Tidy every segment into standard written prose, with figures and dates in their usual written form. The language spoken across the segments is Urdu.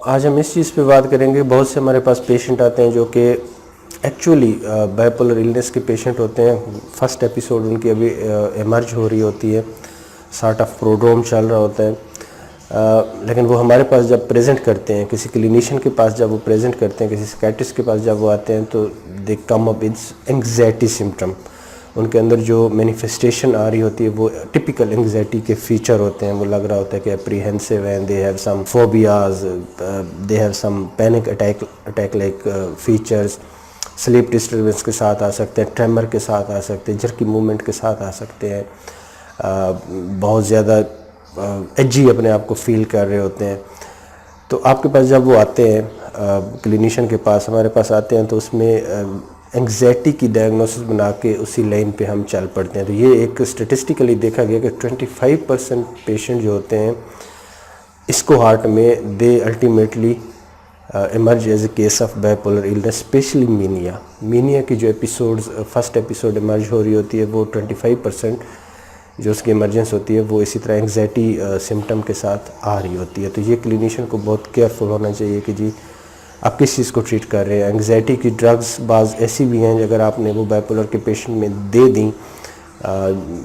آج ہم اس چیز پہ بات کریں گے. بہت سے ہمارے پاس پیشنٹ آتے ہیں جو کہ ایکچولی بائیپولر النس کے پیشنٹ ہوتے ہیں. فرسٹ ایپیسوڈ ان کی ابھی ایمرج ہو رہی ہوتی ہے, سارٹ آف پروڈروم چل رہا ہوتا ہے, لیکن وہ ہمارے پاس جب پریزنٹ کرتے ہیں, کسی کلینیشین کے پاس جب وہ پریزنٹ کرتے ہیں, کسی سائکیٹرسٹ کے پاس جب وہ آتے ہیں, تو دے کم اپ ود انگزائٹی سمٹم. ان کے اندر جو مینیفیسٹیشن آ رہی ہوتی ہے وہ ٹپیکل انگزائٹی کے فیچر ہوتے ہیں. وہ لگ رہا ہوتا ہے کہ اپریہنسو ہیں, they have some phobias, they have some panic attack like features. Sleep disturbance کے ساتھ آ سکتے ہیں, ٹریمر کے ساتھ آ سکتے ہیں, جرکی موومنٹ کے ساتھ آ سکتے ہیں, بہت زیادہ ایجی اپنے آپ کو فیل کر رہے ہوتے ہیں. تو آپ کے پاس جب وہ آتے ہیں کلینیشین کے پاس, ہمارے پاس آتے ہیں, تو اس میں انگزائٹی کی ڈائگنوسس بنا کے اسی لائن پہ ہم چل پڑتے ہیں. تو یہ ایک اسٹیٹسٹیکلی دیکھا گیا کہ 25% پیشنٹ جو ہوتے ہیں اس کو ہارٹ میں they ultimately emerge as a case of bipolar illness, especially mania. Mania کی جو ایپیسوڈز فرسٹ ایپیسوڈ ایمرج ہو رہی ہوتی ہے وہ 25% جو اس کی ایمرجنس ہوتی ہے وہ اسی طرح انگزائٹی سمٹم کے ساتھ آ رہی ہوتی ہے. تو یہ کلینیشین کو بہت کیئرفل ہونا چاہیے کہ جی آپ کس چیز کو ٹریٹ کر رہے ہیں. انگزائٹی کی ڈرگز بعض ایسی بھی ہیں اگر آپ نے وہ بائیپولر کے پیشنٹ میں دے دیں,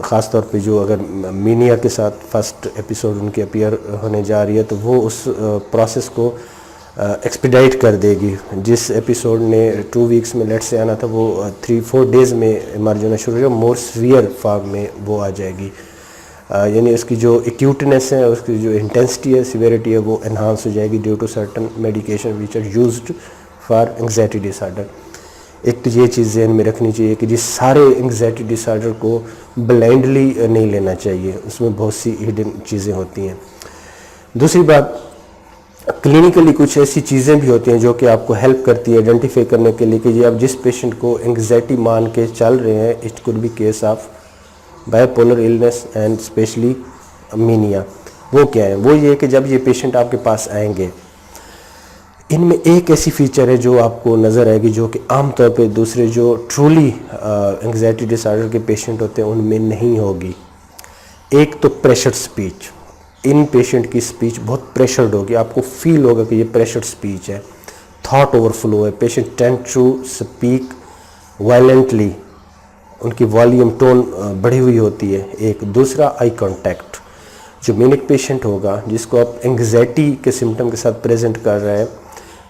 خاص طور پہ جو اگر مینیا کے ساتھ فرسٹ ایپیسوڈ ان کی اپیئر ہونے جا رہی ہے, تو وہ اس پروسیس کو ایکسپیڈائٹ کر دے گی. جس ایپیسوڈ نے 2 ویکس میں لیٹ سے آنا تھا وہ 3-4 ڈیز میں ایمرج ہونا شروع ہو جائے, مور سیویئر فارم میں وہ آ جائے گی. یعنی اس کی جو ایکیوٹنیس ہے, اس کی جو انٹینسٹی ہے, سیویریٹی ہے, وہ انہانس ہو جائے گی due to certain medication which are used for anxiety disorder. ایک تو یہ چیز ذہن میں رکھنی چاہیے کہ جی سارے انگزائٹی ڈس آرڈر کو بلائنڈلی نہیں لینا چاہیے, اس میں بہت سی ہڈن چیزیں ہوتی ہیں. دوسری بات, کلینیکلی کچھ ایسی چیزیں بھی ہوتی ہیں جو کہ آپ کو ہیلپ کرتی ہے آئیڈینٹیفائی کرنے کے لیے کہ جی آپ جس پیشنٹ کو انگزائٹی مان کے چل رہے ہیں, it could be case of bipolar illness and especially mania. وہ کیا ہے؟ وہ یہ کہ جب یہ پیشنٹ آپ کے پاس آئیں گے, ان میں ایک ایسی فیچر ہے جو آپ کو نظر آئے گی جو کہ عام طور پہ دوسرے جو ٹرولی انگزائٹی ڈس آرڈر کے پیشنٹ ہوتے ہیں ان میں نہیں ہوگی. ایک تو پریشر سپیچ. ان پیشنٹ کی سپیچ بہت پریشرڈ ہوگی, آپ کو فیل ہوگا کہ یہ پریشرڈ سپیچ ہے. تھاٹ اوور فلو ہے, patient tend to speak violently, ان کی والیوم ٹون بڑھی ہوئی ہوتی ہے. ایک دوسرا آئی کانٹیکٹ. جو مینک پیشنٹ ہوگا جس کو آپ انگزائٹی کے سمٹم کے ساتھ پریزنٹ کر رہے ہیں,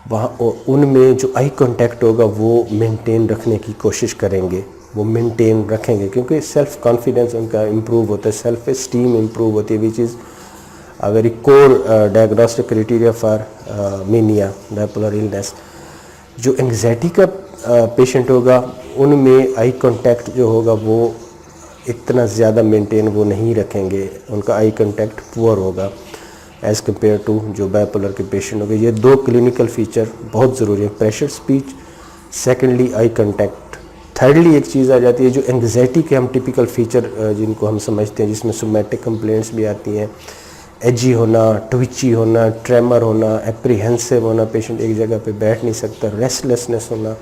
وہاں ان میں جو آئی کانٹیکٹ ہوگا وہ مینٹین رکھنے کی کوشش کریں گے, وہ مینٹین رکھیں گے, کیونکہ سیلف کانفیڈنس ان کا امپروو ہوتا ہے, سیلف اسٹیم امپروو ہوتی ہے, which is very core diagnostic criteria for mania bipolar illness. جو انگزائٹی کا پیشنٹ ہوگا ان میں آئی کانٹیکٹ جو ہوگا وہ اتنا زیادہ مینٹین وہ نہیں رکھیں گے, ان کا آئی کانٹیکٹ پور ہوگا ایز کمپیئر ٹو جو بائیپولر کے پیشنٹ ہوگے. یہ 2 کلینیکل فیچر بہت ضروری ہیں, pressure speech, secondly eye contact. Thirdly ایک چیز آ جاتی ہے جو انگزائٹی کے ہم ٹپیکل فیچر جن کو ہم سمجھتے ہیں, جس میں سومیٹک کمپلینٹس بھی آتی ہیں, ایجی ہونا, ٹویچی ہونا, ٹریمر ہونا, اپریہنسو ہونا, پیشنٹ ایک جگہ پہ بیٹھ نہیں سکتا, ریسٹلیسنس ہونا.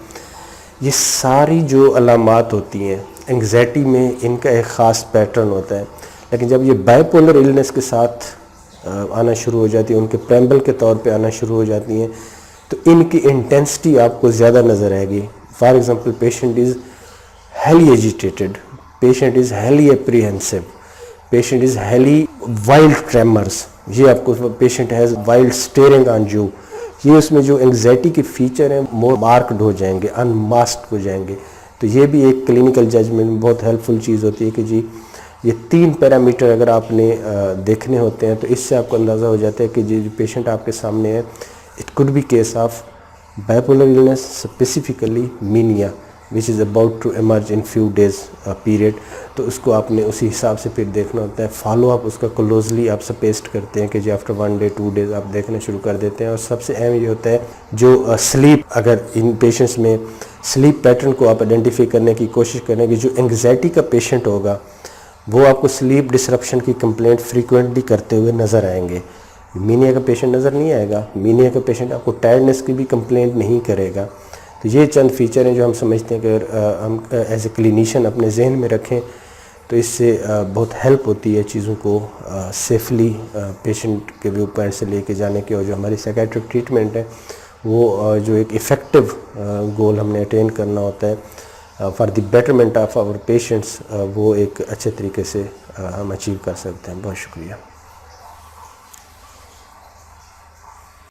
یہ ساری جو علامات ہوتی ہیں انگزائٹی میں, ان کا ایک خاص پیٹرن ہوتا ہے. لیکن جب یہ بائیپولر النس کے ساتھ آنا شروع ہو جاتی ہے, ان کے پریمبل کے طور پہ آنا شروع ہو جاتی ہیں, تو ان کی انٹینسٹی آپ کو زیادہ نظر آئے گی. For example, patient is highly agitated, patient is highly apprehensive, patient is highly wild tremors. یہ آپ کو patient has wild staring on you. یہ اس میں جو انگزائٹی کے فیچر ہیں مور مارکڈ ہو جائیں گے, انماسکڈ ہو جائیں گے. تو یہ بھی ایک کلینیکل ججمنٹ میں بہت ہیلپ فل چیز ہوتی ہے کہ جی یہ 3 پیرامیٹر اگر آپ نے دیکھنے ہوتے ہیں, تو اس سے آپ کو اندازہ ہو جاتا ہے کہ جی پیشنٹ آپ کے سامنے ہے, it could be case of bipolar illness, specifically mania which is about to emerge in few days period. تو اس کو آپ نے اسی حساب سے پھر دیکھنا ہوتا ہے. فالو اپ اس کا کلوزلی آپ سپیسٹ کرتے ہیں کہ جی آفٹر 1 day 2 days آپ دیکھنا شروع کر دیتے ہیں. اور سب سے اہم یہ ہوتا ہے جو سلیپ, اگر ان پیشنٹس میں سلیپ پیٹرن کو آپ آئیڈینٹیفائی کرنے کی کوشش کریں کہ جو انگزائٹی کا پیشنٹ ہوگا وہ آپ کو سلیپ ڈسرپشن کی کمپلینٹ فریکوینٹلی کرتے ہوئے نظر آئیں گے. مینیا کا پیشنٹ نظر نہیں آئے گا. مینیا کا پیشنٹ آپ کو ٹائرڈنس کی بھی کمپلینٹ نہیں کرے گا. تو یہ چند فیچر ہیں جو ہم سمجھتے ہیں کہ اگر ہم ایز اے کلینیشین اپنے ذہن میں رکھیں تو اس سے بہت ہیلپ ہوتی ہے چیزوں کو سیفلی پیشنٹ کے ویو پوائنٹ سے لے کے جانے کی، اور جو ہماری سائیکیٹرک ٹریٹمنٹ ہے وہ جو ایک ایفیکٹو گول ہم نے اٹین کرنا ہوتا ہے for the betterment of our patients, وہ ایک اچھے طریقے سے ہم اچیو کر سکتے ہیں. بہت شکریہ.